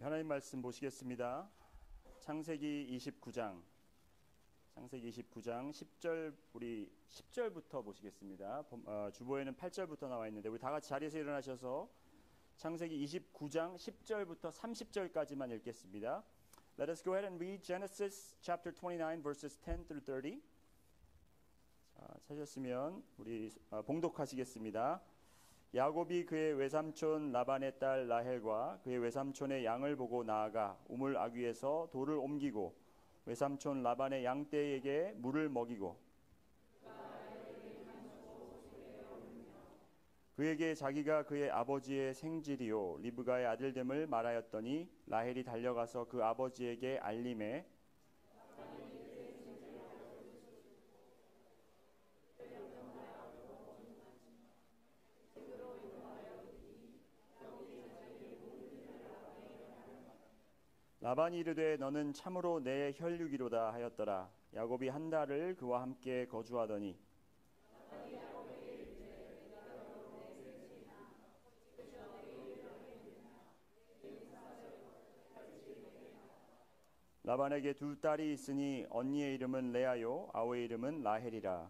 하나님 말씀 보시겠습니다. 창세기 29장 10절 우리 10절부터 보시겠습니다. 주보에는 8절부터 나와 있는데 우리 다 같이 자리에서 일어나셔서 창세기 29장 10절부터 30절까지만 읽겠습니다. Let us go ahead and read Genesis chapter 29 verses 10 through 30. 찾으셨으면 우리 봉독하시겠습니다. 야곱이 그의 외삼촌 라반의 딸 라헬과 그의 외삼촌의 양을 보고 나아가 우물 아귀에서 돌을 옮기고 외삼촌 라반의 양떼에게 물을 먹이고 그에게 자기가 그의 아버지의 생질이요 리브가의 아들됨을 말하였더니 라헬이 달려가서 그 아버지에게 알림해 라반이 이르되 너는 참으로 내 혈육이로다 하였더라. 야곱이 한 달을 그와 함께 거주하더니 라반에게 두 딸이 있으니 언니의 이름은 레아요 아우의 이름은 라헬이라.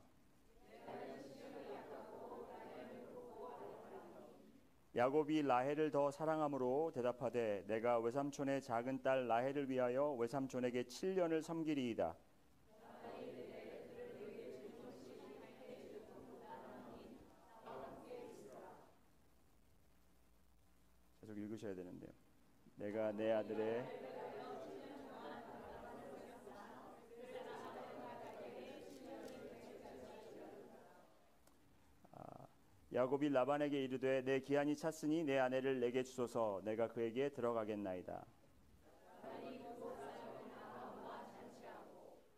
야곱이 라헬을 더 사랑함으로 대답하되 내가 외삼촌의 작은 딸 라헬을 위하여 외삼촌에게 7년을 섬기리이다. 계속 읽으셔야 되는데요. 내가 내 아들의 야곱이 라반에게 이르되 내 기한이 찼으니 내 아내를 내게 주소서. 내가 그에게 들어가겠나이다.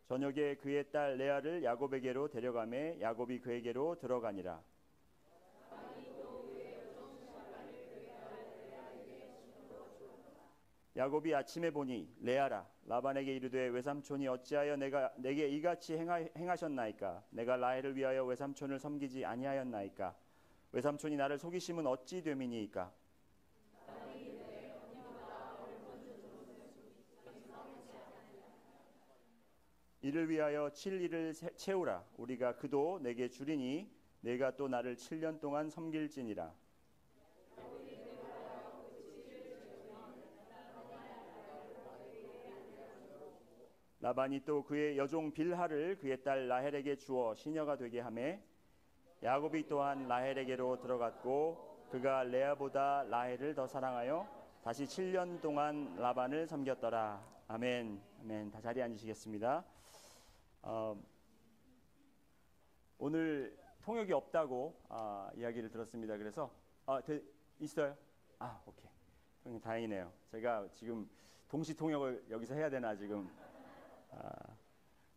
저녁에 그의 딸 레아를 야곱에게로 데려가매 야곱이 그에게로 들어가니라. 야곱이 아침에 보니 레아라. 라반에게 이르되 외삼촌이 어찌하여 내게 이같이 행하셨나이까? 내가 라헬을 위하여 외삼촌을 섬기지 아니하였나이까? 외삼촌이 나를 속이심은 어찌 됨이니이까? 이를 위하여 7일을 채우라. 우리가 그도 내게 주리니 내가 또 나를 7년 동안 섬길지니라. 라반이 또 그의 여종 빌하를 그의 딸 라헬에게 주어 시녀가 되게 하매 야곱이 또한 라헬에게로 들어갔고 그가 레아보다 라헬을 더 사랑하여 다시 7년 동안 라반을 섬겼더라. 아멘. 아멘. 다 자리에 앉으시겠습니다. 오늘 통역이 없다고 이야기를 들었습니다. 그래서 있어요? 오케이. 형님 다행이네요. 제가 지금 동시 통역을 여기서 해야 되나 지금.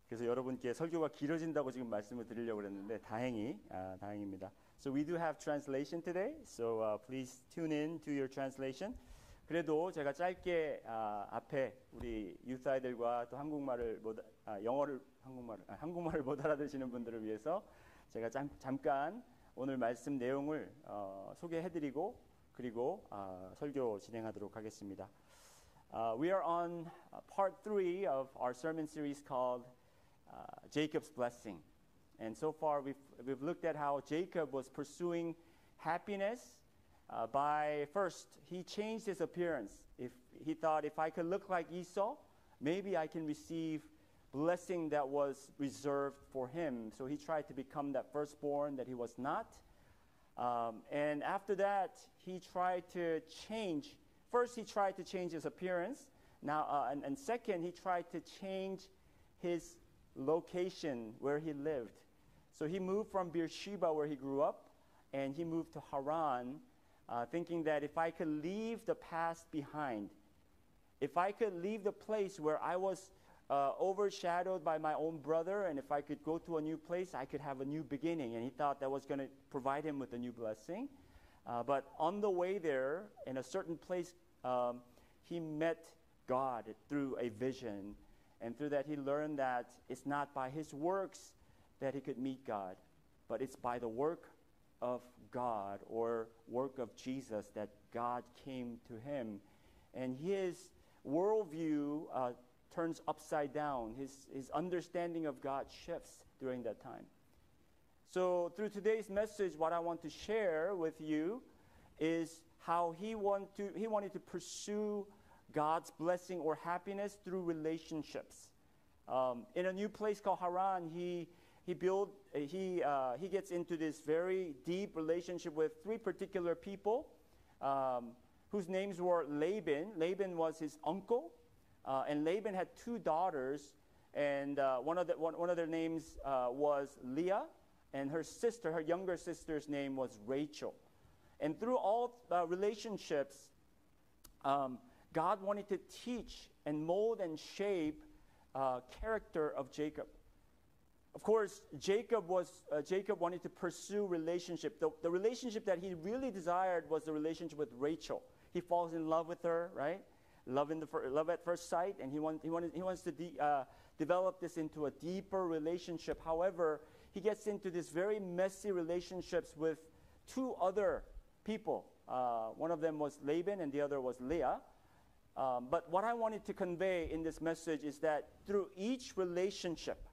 그래서 여러분께 설교가 길어진다고 지금 말씀을 드리려고 했는데 다행입니다. So we do have translation today. So please tune in to your translation. 그래도 제가 짧게 앞에 우리 유th 아이들과 또 한국말을 못 알아듣시는 분들을 위해서 제가 잠깐 오늘 말씀 내용을 소개해드리고 그리고 설교 진행하도록 하겠습니다. We are on part 3 of our sermon series called Jacob's Blessing. And so far we've looked at how Jacob was pursuing happiness by first he changed his appearance. He thought if I could look like Esau, maybe I can receive blessing that was reserved for him. So he tried to become that firstborn that he was not. And after that he tried to change. First, he tried to change his appearance. Now, and second, he tried to change his location where he lived. So he moved from Beersheba, where he grew up, and he moved to Haran, thinking that if I could leave the past behind, if I could leave the place where I was overshadowed by my own brother, and if I could go to a new place, I could have a new beginning. And he thought that was going to provide him with a new blessing. But on the way there, in a certain place, he met God through a vision. And through that, he learned that it's not by his works that he could meet God, but it's by the work of God or work of Jesus that God came to him and his worldview turns upside down. His understanding of God shifts during that time. So through today's message, what I want to share with you is how he wanted to pursue God's blessing or happiness through relationships. In a new place called Haran, he gets into this very deep relationship with three particular people, whose names were Laban. Laban was his uncle, and Laban had two daughters, and one of their names was Leah, and her younger sister's name was Rachel. And through all relationships, God wanted to teach and mold and shape character of Jacob. Of course, Jacob wanted to pursue relationship. The relationship that he really desired was the relationship with Rachel. He falls in love with her, right? Love at first sight, and he wants to develop this into a deeper relationship. However, he gets into this very messy relationships with two other people. One of them was Laban, and the other was Leah. But what I wanted to convey in this message is that through each relationship,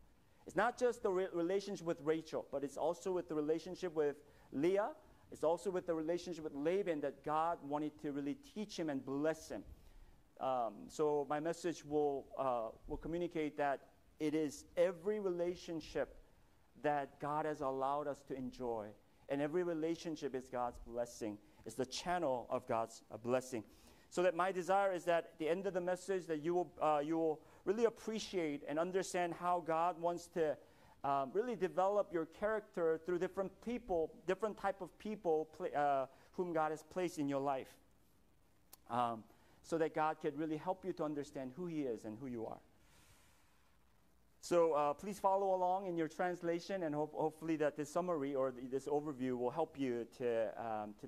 it's not just the relationship with Rachel, but it's also with the relationship with Leah. It's also with the relationship with Laban that God wanted to really teach him and bless him. So my message will communicate that it is every relationship that God has allowed us to enjoy, and every relationship is God's blessing. It's the channel of God's blessing. So that my desire is that at the end of the message that you will really appreciate and understand how God wants to really develop your character through different type of people whom God has placed in your life, so that God can really help you to understand who He is and who you are. So please follow along in your translation, and hopefully that this summary or this overview will help you to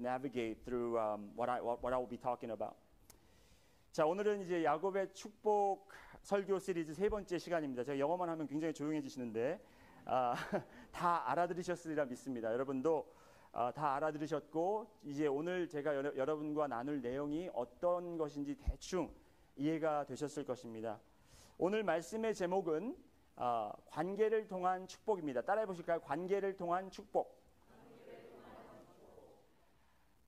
navigate through what I will be talking about. 자, 오늘은 이제 야곱의 축복 설교 시리즈 세 번째 시간입니다. 제가 영어만 하면 굉장히 조용해지시는데 다 알아들으셨으리라 믿습니다. 여러분도 다 알아들으셨고, 이제 오늘 제가 여러분과 나눌 내용이 어떤 것인지 대충 이해가 되셨을 것입니다. 오늘 말씀의 제목은 관계를 통한 축복입니다. 따라해 보실까요? 관계를 통한 축복.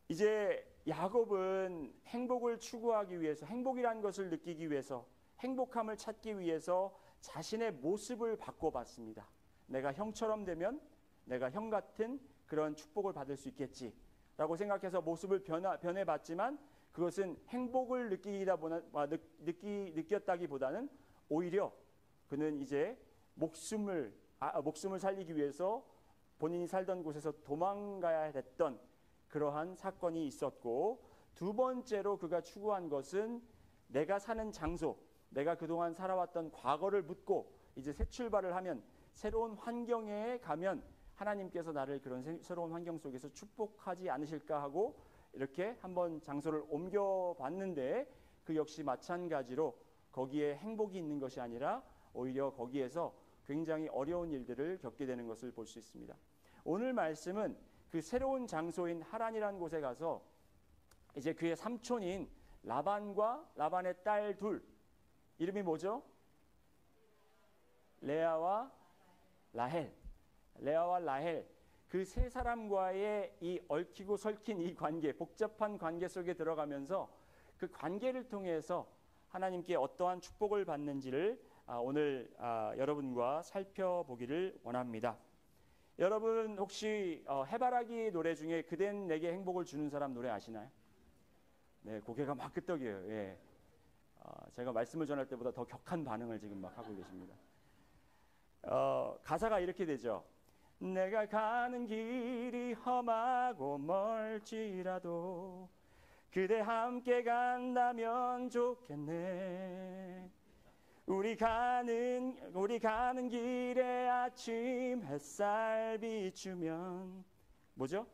이제 야곱은 행복을 추구하기 위해서, 행복이라는 것을 느끼기 위해서, 행복함을 찾기 위해서 자신의 모습을 바꿔봤습니다. 내가 형처럼 되면 내가 형 같은 그런 축복을 받을 수 있겠지라고 생각해서 모습을 변해봤지만, 그것은 행복을 느꼈다기보다는 오히려 그는 이제 목숨을 살리기 위해서 본인이 살던 곳에서 도망가야 됐던 그러한 사건이 있었고, 두 번째로 그가 추구한 것은 내가 사는 장소, 내가 그동안 살아왔던 과거를 묻고 이제 새 출발을 하면, 새로운 환경에 가면 하나님께서 나를 그런 새로운 환경 속에서 축복하지 않으실까 하고 이렇게 한번 장소를 옮겨봤는데, 그 역시 마찬가지로 거기에 행복이 있는 것이 아니라 오히려 거기에서 굉장히 어려운 일들을 겪게 되는 것을 볼 수 있습니다. 오늘 말씀은 그 새로운 장소인 하란이라는 곳에 가서 이제 그의 삼촌인 라반과 라반의 딸 둘, 이름이 뭐죠? 레아와 라헬, 그 세 사람과의 이 얽히고 설킨 이 관계, 복잡한 관계 속에 들어가면서 그 관계를 통해서 하나님께 어떠한 축복을 받는지를 오늘 여러분과 살펴보기를 원합니다. 여러분 혹시 해바라기 노래 중에 그댄 내게 행복을 주는 사람 노래 아시나요? 네, 고개가 막 끄덕여요. 예. 제가 말씀을 전할 때보다 더 격한 반응을 지금 막 하고 계십니다. 가사가 이렇게 되죠. 내가 가는 길이 험하고 멀지라도 그대 함께 간다면 좋겠네. 우리 가는 길에 아침 햇살 비추면 뭐죠?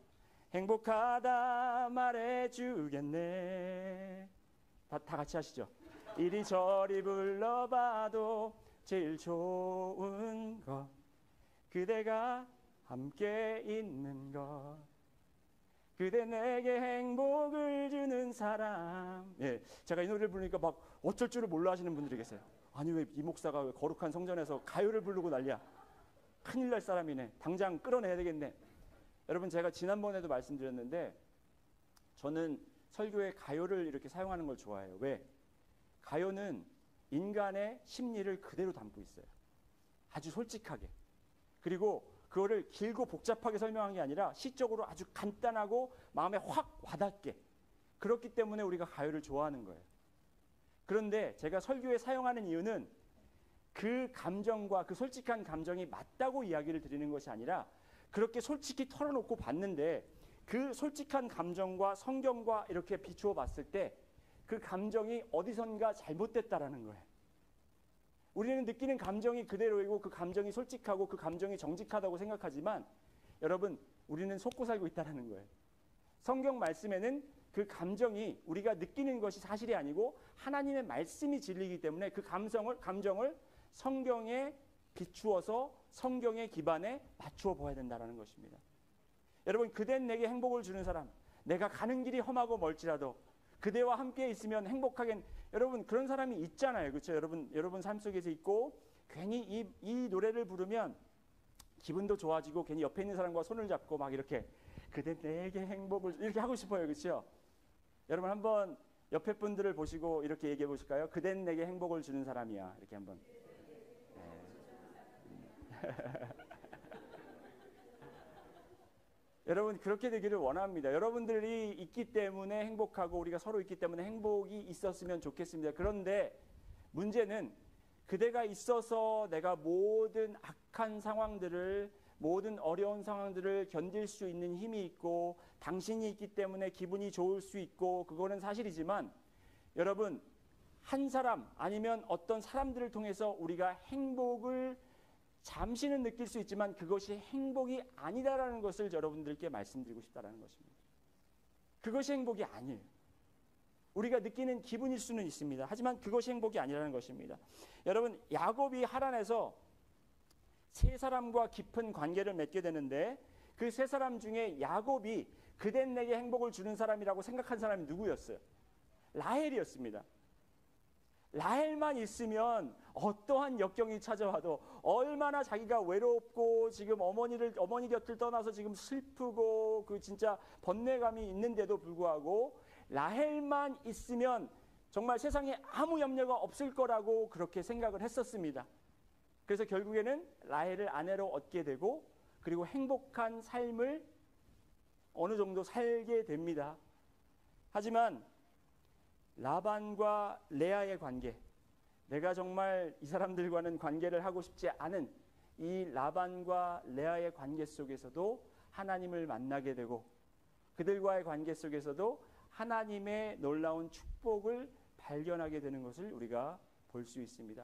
행복하다 말해주겠네. 다 같이 하시죠. 이리저리 불러봐도 제일 좋은 것 그대가 함께 있는 것. 그대 내게 행복을 주는 사람. 예, 제가 이 노래를 부르니까 막 어쩔 줄을 몰라 하시는 분들이 계세요. 아니 왜 이 목사가 왜 거룩한 성전에서 가요를 부르고 난리야. 큰일 날 사람이네. 당장 끌어내야 되겠네. 여러분, 제가 지난번에도 말씀드렸는데 저는 설교에 가요를 이렇게 사용하는 걸 좋아해요. 왜? 가요는 인간의 심리를 그대로 담고 있어요. 아주 솔직하게. 그리고 그거를 길고 복잡하게 설명한 게 아니라 시적으로 아주 간단하고 마음에 확 와닿게. 그렇기 때문에 우리가 가요를 좋아하는 거예요. 그런데 제가 설교에 사용하는 이유는 그 감정과 그 솔직한 감정이 맞다고 이야기를 드리는 것이 아니라 그렇게 솔직히 털어놓고 봤는데 그 솔직한 감정과 성경과 이렇게 비추어 봤을 때 그 감정이 어디선가 잘못됐다라는 거예요. 우리는 느끼는 감정이 그대로이고 그 감정이 솔직하고 그 감정이 정직하다고 생각하지만 여러분, 우리는 속고 살고 있다는 거예요. 성경 말씀에는 그 감정이 우리가 느끼는 것이 사실이 아니고 하나님의 말씀이 진리이기 때문에 그 감정을 성경에 비추어서 성경의 기반에 맞추어 보아야 된다는 것입니다. 여러분, 그댄 내게 행복을 주는 사람, 내가 가는 길이 험하고 멀지라도 그대와 함께 있으면 행복하게. 여러분, 그런 사람이 있잖아요. 그렇죠? 여러분 삶 속에서 있고 괜히 이 노래를 부르면 기분도 좋아지고 괜히 옆에 있는 사람과 손을 잡고 막 이렇게 그대 내게 행복을 이렇게 하고 싶어요. 그렇죠? 여러분, 한번 옆에 분들을 보시고 이렇게 얘기해 보실까요? 그댄 내게 행복을 주는 사람이야. 이렇게 한번. 여러분, 그렇게 되기를 원합니다. 여러분들이 있기 때문에 행복하고 우리가 서로 있기 때문에 행복이 있었으면 좋겠습니다. 그런데 문제는 그대가 있어서 내가 모든 악한 상황들을, 모든 어려운 상황들을 견딜 수 있는 힘이 있고 당신이 있기 때문에 기분이 좋을 수 있고 그거는 사실이지만 여러분, 한 사람 아니면 어떤 사람들을 통해서 우리가 행복을 잠시는 느낄 수 있지만 그것이 행복이 아니다라는 것을 여러분들께 말씀드리고 싶다라는 것입니다. 그것이 행복이 아니에요. 우리가 느끼는 기분일 수는 있습니다. 하지만 그것이 행복이 아니라는 것입니다. 여러분, 야곱이 하란에서 세 사람과 깊은 관계를 맺게 되는데 그 세 사람 중에 야곱이 그댄 내게 행복을 주는 사람이라고 생각한 사람이 누구였어요? 라헬이었습니다. 라헬만 있으면 어떠한 역경이 찾아와도 얼마나 자기가 외롭고 지금 어머니 곁을 떠나서 지금 슬프고 그 진짜 번뇌감이 있는데도 불구하고 라헬만 있으면 정말 세상에 아무 염려가 없을 거라고 그렇게 생각을 했었습니다. 그래서 결국에는 라헬을 아내로 얻게 되고 그리고 행복한 삶을 어느 정도 살게 됩니다. 하지만 라반과 레아의 관계, 내가 정말 이 사람들과는 관계를 하고 싶지 않은 이 라반과 레아의 관계 속에서도 하나님을 만나게 되고 그들과의 관계 속에서도 하나님의 놀라운 축복을 발견하게 되는 것을 우리가 볼 수 있습니다.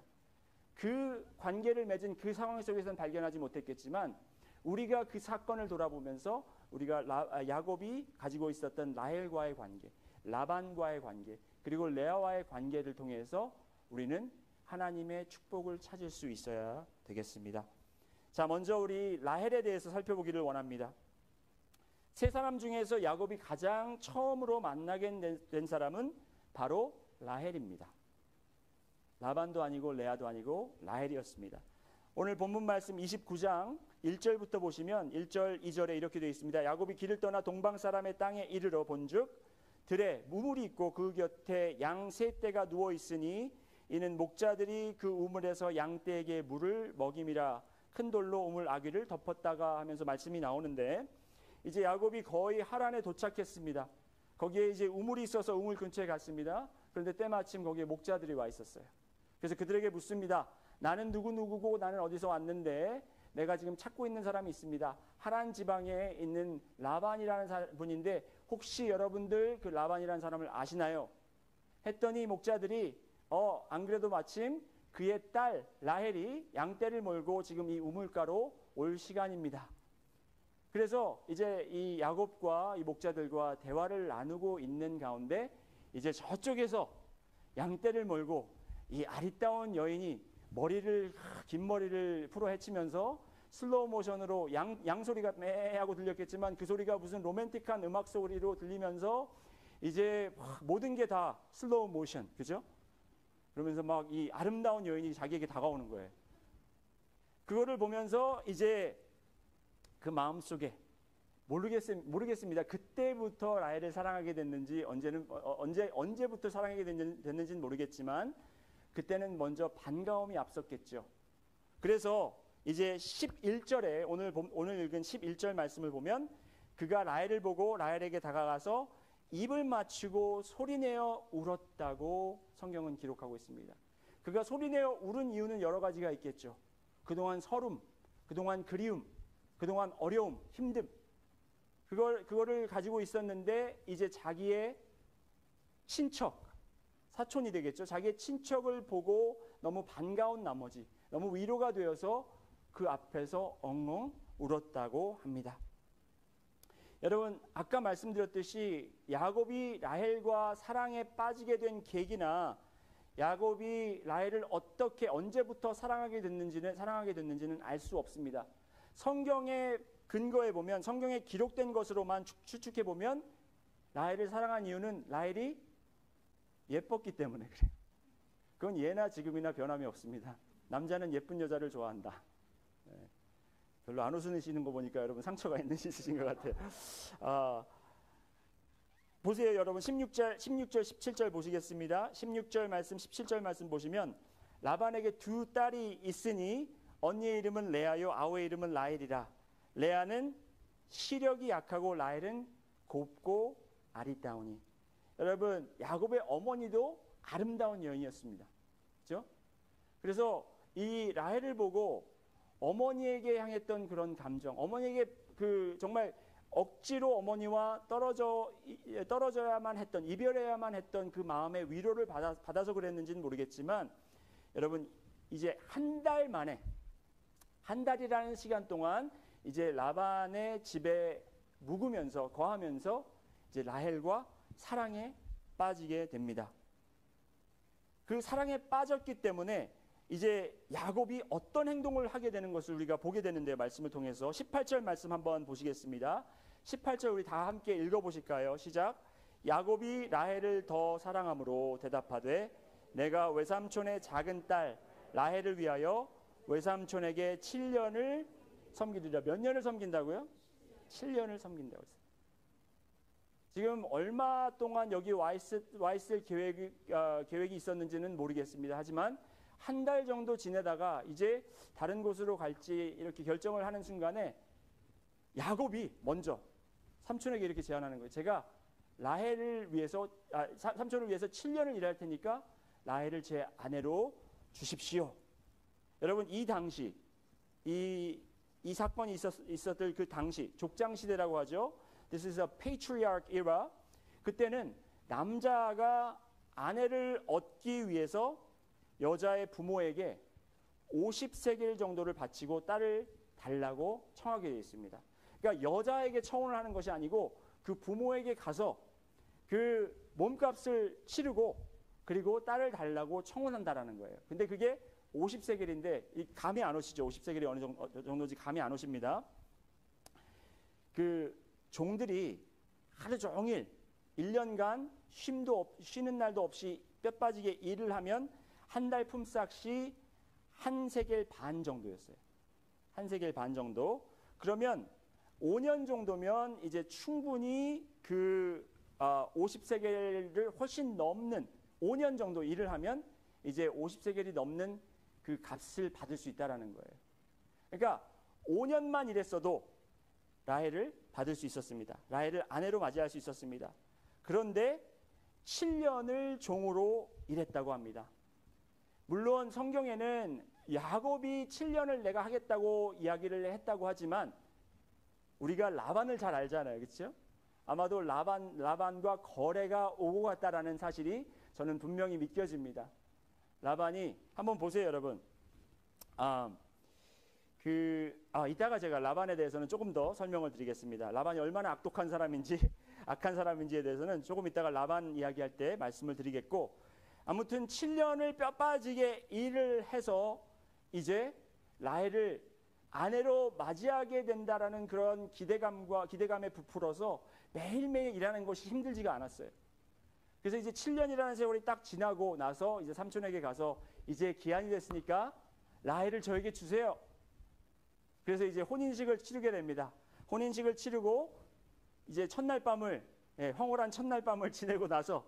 그 관계를 맺은 그 상황 속에서는 발견하지 못했겠지만 우리가 그 사건을 돌아보면서 우리가 야곱이 가지고 있었던 라헬과의 관계, 라반과의 관계, 그리고 레아와의 관계를 통해서 우리는 하나님의 축복을 찾을 수 있어야 되겠습니다. 자, 먼저 우리 라헬에 대해서 살펴보기를 원합니다. 세 사람 중에서 야곱이 가장 처음으로 만나게 된 사람은 바로 라헬입니다. 라반도 아니고 레아도 아니고 라헬이었습니다. 오늘 본문 말씀 29장 1절부터 보시면 1절 2절에 이렇게 되어 있습니다. 야곱이 길을 떠나 동방 사람의 땅에 이르러 본즉 들에 우물이 있고 그 곁에 양 세 떼가 누워 있으니 이는 목자들이 그 우물에서 양 떼에게 물을 먹임이라. 큰 돌로 우물 아귀를 덮었다가 하면서 말씀이 나오는데 이제 야곱이 거의 하란에 도착했습니다. 거기에 이제 우물이 있어서 우물 근처에 갔습니다. 그런데 때마침 거기에 목자들이 와 있었어요. 그래서 그들에게 묻습니다. 나는 누구누구고 나는 어디서 왔는데 내가 지금 찾고 있는 사람이 있습니다. 하란 지방에 있는 라반이라는 분인데 혹시 여러분들 그 라반이라는 사람을 아시나요? 했더니 목자들이 안 그래도 마침 그의 딸 라헬이 양떼를 몰고 지금 이 우물가로 올 시간입니다. 그래서 이제 이 야곱과 이 목자들과 대화를 나누고 있는 가운데 이제 저쪽에서 양떼를 몰고 이 아리따운 여인이 긴 머리를 풀어 헤치면서 슬로우 모션으로 양소리가 매 하고 들렸겠지만 그 소리가 무슨 로맨틱한 음악 소리로 들리면서 이제 모든 게 다 슬로우 모션, 그죠? 그러면서 막 이 아름다운 여인이 자기에게 다가오는 거예요. 그거를 보면서 이제 그 마음속에 모르겠습니다. 그때부터 라헬을 사랑하게 됐는지 언제부터 사랑하게 됐는지는 모르겠지만 그때는 먼저 반가움이 앞섰겠죠. 그래서 이제 11절에 오늘 읽은 11절 말씀을 보면 그가 라헬을 보고 라헬에게 다가가서 입을 맞추고 소리내어 울었다고 성경은 기록하고 있습니다. 그가 소리내어 울은 이유는 여러 가지가 있겠죠. 그동안 서름, 그동안 그리움, 그동안 어려움, 힘듦, 그거를 가지고 있었는데 이제 자기의 친척, 사촌이 되겠죠. 자기의 친척을 보고 너무 반가운 나머지 너무 위로가 되어서 그 앞에서 엉엉 울었다고 합니다. 여러분, 아까 말씀드렸듯이 야곱이 라헬과 사랑에 빠지게 된 계기나 야곱이 라헬을 어떻게 언제부터 사랑하게 됐는지는 알 수 없습니다. 성경의 근거에 보면 성경에 기록된 것으로만 추측해 보면 라헬을 사랑한 이유는 라헬이 예뻤기 때문에 그래요. 그건 예나 지금이나 변함이 없습니다. 남자는 예쁜 여자를 좋아한다. 네. 별로 안 웃으시는 거 보니까 여러분 상처가 있으신 것 같아요. 보세요, 여러분. 16절, 17절 보시겠습니다. 16절 말씀, 17절 말씀 보시면 라반에게 두 딸이 있으니 언니의 이름은 레아요 아우의 이름은 라헬이라. 레아는 시력이 약하고 라헬은 곱고 아리따우니. 여러분, 야곱의 어머니도 아름다운 여인이었습니다. 그렇죠? 그래서 이 라헬을 보고 어머니에게 향했던 그런 감정, 어머니에게 정말 억지로 어머니와 떨어져야만 했던, 이별해야만 했던 그 마음의 위로를 받아서 그랬는지는 모르겠지만 여러분, 이제 한 달 만에, 한 달이라는 시간 동안 이제 라반의 집에 묵으면서 거하면서 이제 라헬과 사랑에 빠지게 됩니다. 그 사랑에 빠졌기 때문에 이제 야곱이 어떤 행동을 하게 되는 것을 우리가 보게 되는데, 말씀을 통해서 18절 말씀 한번 보시겠습니다. 18절 우리 다 함께 읽어보실까요? 시작. 야곱이 라헬을 더 사랑함으로 대답하되 내가 외삼촌의 작은 딸 라헬을 위하여 외삼촌에게 7년을 섬기리라. 몇 년을 섬긴다고요? 7년을 섬긴다고 했어요. 지금 얼마 동안 여기 와 있을 계획이 있었는지는 모르겠습니다. 하지만 한 달 정도 지내다가 이제 다른 곳으로 갈지 이렇게 결정을 하는 순간에 야곱이 먼저 삼촌에게 이렇게 제안하는 거예요. 제가 라헬을 위해서 삼촌을 위해서 7년을 일할 테니까 라헬을 제 아내로 주십시오. 여러분, 이 당시 이 사건이 있었던 그 당시 족장 시대라고 하죠. This is a patriarch era. 그때는 남자가 아내를 얻기 위해서 여자의 부모에게 50세겔 정도를 바치고 딸을 달라고 청하게 되어 있습니다. 그러니까 여자에게 청혼을 하는 것이 아니고 그 부모에게 가서 그 몸값을 치르고 그리고 딸을 달라고 청혼한다라는 거예요. 근데 그게 50세겔인데 감이 안 오시죠? 50세겔이 어느 정도인지 감이 안 오십니다. 그 종들이 하루 종일 1년간 쉬는 날도 없이 뼈 빠지게 일을 하면 한 달 품삯이 1세겔 반 정도였어요. 1세겔 반 정도. 그러면 5년 정도면 이제 충분히 그 50세겔을 훨씬 넘는 5년 정도 일을 하면 이제 50세겔이 넘는 그 값을 받을 수 있다라는 거예요. 그러니까 5년만 일했어도 라헬을 받을 수 있었습니다. 라헬을 아내로 맞이할 수 있었습니다. 그런데 7년을 종으로 일했다고 합니다. 물론 성경에는 야곱이 7년을 내가 하겠다고 이야기를 했다고 하지만 우리가 라반을 잘 알잖아요. 그렇죠? 아마도 라반과 거래가 오고 갔다라는 사실이 저는 분명히 믿겨집니다. 라반이 한번 보세요, 여러분. 이따가 제가 라반에 대해서는 조금 더 설명을 드리겠습니다. 라반이 얼마나 악한 사람인지에 대해서는 조금 이따가 라반 이야기할 때 말씀을 드리겠고, 아무튼 7년을 뼈 빠지게 일을 해서 이제 라헬을 아내로 맞이하게 된다라는 그런 기대감에 부풀어서 매일매일 일하는 것이 힘들지가 않았어요. 그래서 이제 7년이라는 세월이 딱 지나고 나서 이제 삼촌에게 가서 이제 기한이 됐으니까 라헬을 저에게 주세요. 그래서 이제 혼인식을 치르게 됩니다. 혼인식을 치르고 이제 첫날 밤을 황홀한 첫날 밤을 지내고 나서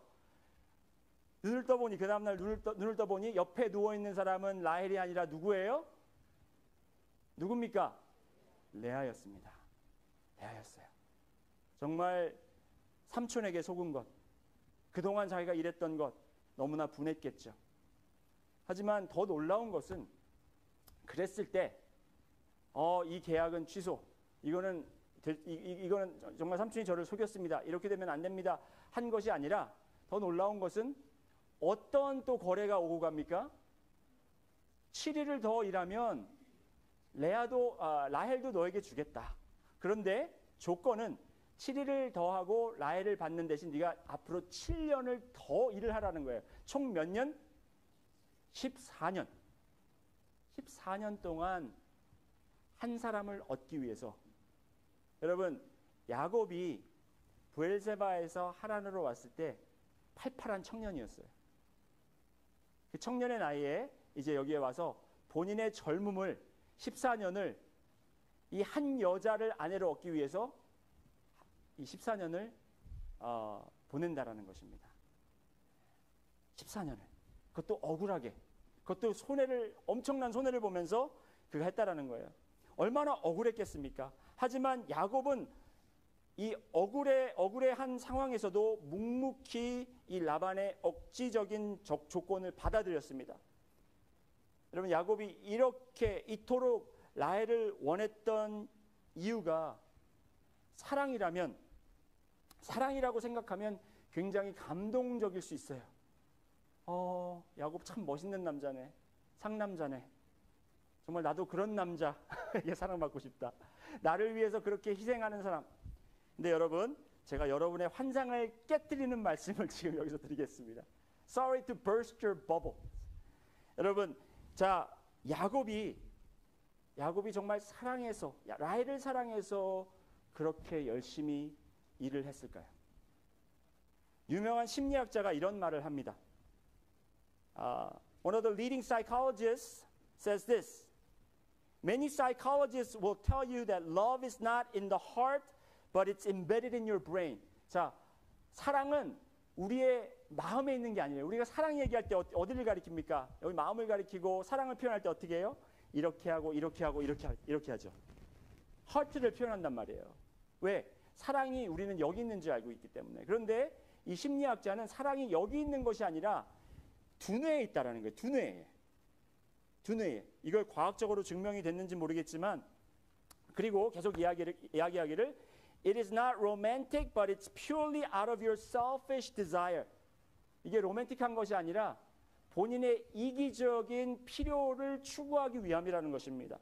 눈을 떠보니 그 다음날 눈을 떠보니 옆에 누워있는 사람은 라헬이 아니라 누구예요? 누굽니까? 레아였습니다. 레아였어요. 정말 삼촌에게 속은 것, 그동안 자기가 일했던 것 너무나 분했겠죠. 하지만 더 놀라운 것은 그랬을 때 이 계약은 취소, 이거는 정말 삼촌이 저를 속였습니다, 이렇게 되면 안 됩니다 한 것이 아니라 더 놀라운 것은 어떤 또 거래가 오고 갑니까? 7일을 더 일하면 라헬도 너에게 주겠다. 그런데 조건은 7일을 더하고 라헬을 받는 대신 네가 앞으로 7년을 더 일을 하라는 거예요. 총 몇 년? 14년. 14년 동안 한 사람을 얻기 위해서. 여러분, 야곱이 브엘세바에서 하란으로 왔을 때 팔팔한 청년이었어요. 그 청년의 나이에 이제 여기에 와서 본인의 젊음을 14년을 이 한 여자를 아내로 얻기 위해서 이 14년을 보낸다라는 것입니다. 14년을. 그것도 억울하게. 그것도 엄청난 손해를 보면서 그가 했다라는 거예요. 얼마나 억울했겠습니까? 하지만 야곱은 이 억울해한 상황에서도 묵묵히 이 라반의 억지적인 조건을 받아들였습니다. 여러분, 야곱이 이토록 라헬을 원했던 이유가 사랑이라고 생각하면 굉장히 감동적일 수 있어요. 야곱 참 멋있는 남자네, 상남자네. 정말 나도 그런 남자에게 사랑받고 싶다. 나를 위해서 그렇게 희생하는 사람. 근데 여러분, 제가 여러분의 환상을 깨뜨리는 말씀을 지금 여기서 드리겠습니다. Sorry to burst your bubble. 여러분, 자, 야곱이 정말 라헬을 사랑해서 그렇게 열심히 일을 했을까요? 유명한 심리학자가 이런 말을 합니다. One of the leading psychologists says this. Many psychologists will tell you that love is not in the heart, but it's embedded in your brain. 자, 사랑은 우리의 마음에 있는 게 아니에요. 우리가 사랑 얘기할 때 어디를 가리킵니까? 여기 마음을 가리키고 사랑을 표현할 때 어떻게 해요? 이렇게 하고 이렇게 하죠. heart를 표현한단 말이에요. 왜? 사랑이 우리는 여기 있는 줄 알고 있기 때문에. 그런데 이 심리학자는 사랑이 여기 있는 것이 아니라 두뇌에 있다라는 거예요. 두뇌에. 이걸 과학적으로 증명이 됐는지 모르겠지만, 그리고 계속 이야기하기를 It is not romantic, but it's purely out of your selfish desire. 이게 로맨틱한 것이 아니라 본인의 이기적인 필요를 추구하기 위함이라는 것입니다.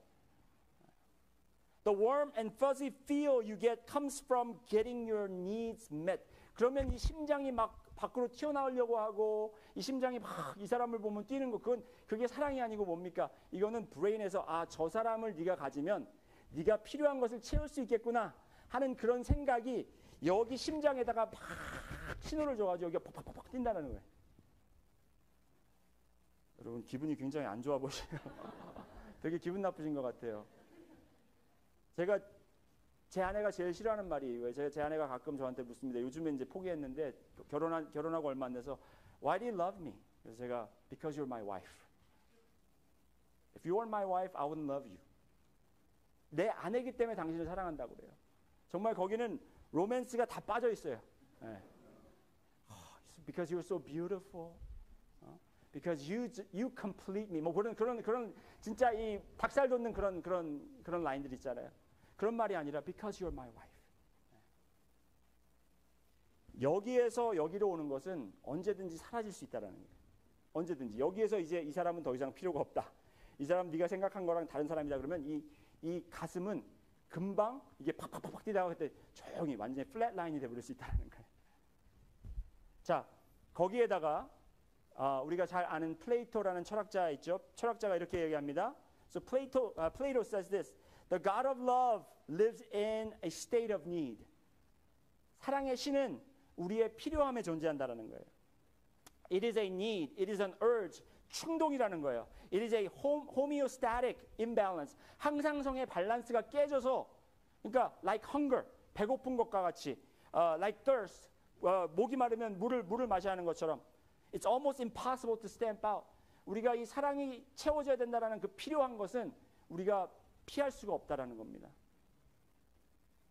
The warm and fuzzy feel you get comes from getting your needs met. 그러면 이 심장이 막 밖으로 튀어나오려고 하고, 이 심장이 막 이 사람을 보면 뛰는 거, 그게 사랑이 아니고 뭡니까? 이거는 브레인에서 저 사람을 네가 가지면 네가 필요한 것을 채울 수 있겠구나 하는 그런 생각이 여기 심장에다가 막 신호를 줘가지고 여기가 팍팍팍 뛴다는 거예요. 여러분, 기분이 굉장히 안 좋아 보시네요. 되게 기분 나쁘신 것 같아요. 제 아내가 제일 싫어하는 말이, 제 아내가 가끔 저한테 묻습니다. 요즘에 이제 포기했는데 결혼하고 얼마 안 돼서 Why do you love me? 그래서 제가 Because you're my wife. If you weren't my wife, I wouldn't love you. 내 아내이기 때문에 당신을 사랑한다고 그래요. 정말 거기는 로맨스가 다 빠져 있어요. 네. Because you're so beautiful. Because you complete me. 뭐 그런 진짜 이 닭살 돋는 그런 라인들 있잖아요. 그런 말이 아니라 Because you're my wife. 여기에서 여기로 오는 것은 언제든지 사라질 수 있다라는 거예요. 언제든지. 여기에서 이제 이 사람은 더 이상 필요가 없다. 이 사람 네가 생각한 거랑 다른 사람이다 그러면 이 가슴은 금방 이게 팍팍팍 뛰다가 그때 조용히 완전히 플랫 라인이 돼버릴 수 있다는 거예요. 자, 거기에다가 우리가 잘 아는 플레이토라는 철학자 있죠. 철학자가 이렇게 얘기합니다. So Plato says this. The God of love lives in a state of need. 사랑의 신은 우리의 필요함에 존재한다라는 거예요. It is a need, it is an urge, 충동이라는 거예요. It is a homeostatic imbalance. 항상성의 밸런스가 깨져서, 그러니까 like hunger, 배고픈 것과 같이, like thirst, 목이 마르면 물을 마셔야 하는 것처럼, it's almost impossible to stamp out. 우리가 이 사랑이 채워져야 된다라는 그 필요한 것은 우리가 피할 수가 없다라는 겁니다.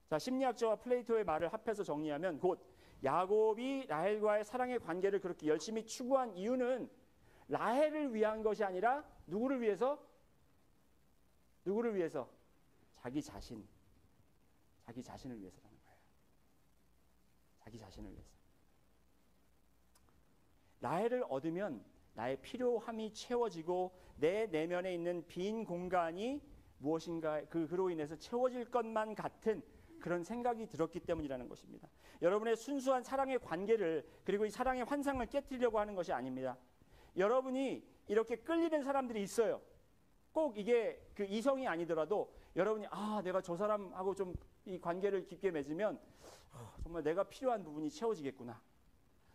자, 심리학자와 플레이토의 말을 합해서 정리하면 곧 야곱이 라헬과의 사랑의 관계를 그렇게 열심히 추구한 이유는 라헬을 위한 것이 아니라 누구를 위해서? 누구를 위해서? 자기 자신을 위해서라는 거예요. 자기 자신을 위해서. 라헬을 얻으면 나의 필요함이 채워지고 내 내면에 있는 빈 공간이 무엇인가 그로 인해서 채워질 것만 같은 그런 생각이 들었기 때문이라는 것입니다. 여러분의 순수한 사랑의 관계를 그리고 이 사랑의 환상을 깨뜨리려고 하는 것이 아닙니다. 여러분이 이렇게 끌리는 사람들이 있어요. 꼭 이게 그 이성이 아니더라도 여러분이 내가 저 사람하고 좀 이 관계를 깊게 맺으면 정말 내가 필요한 부분이 채워지겠구나.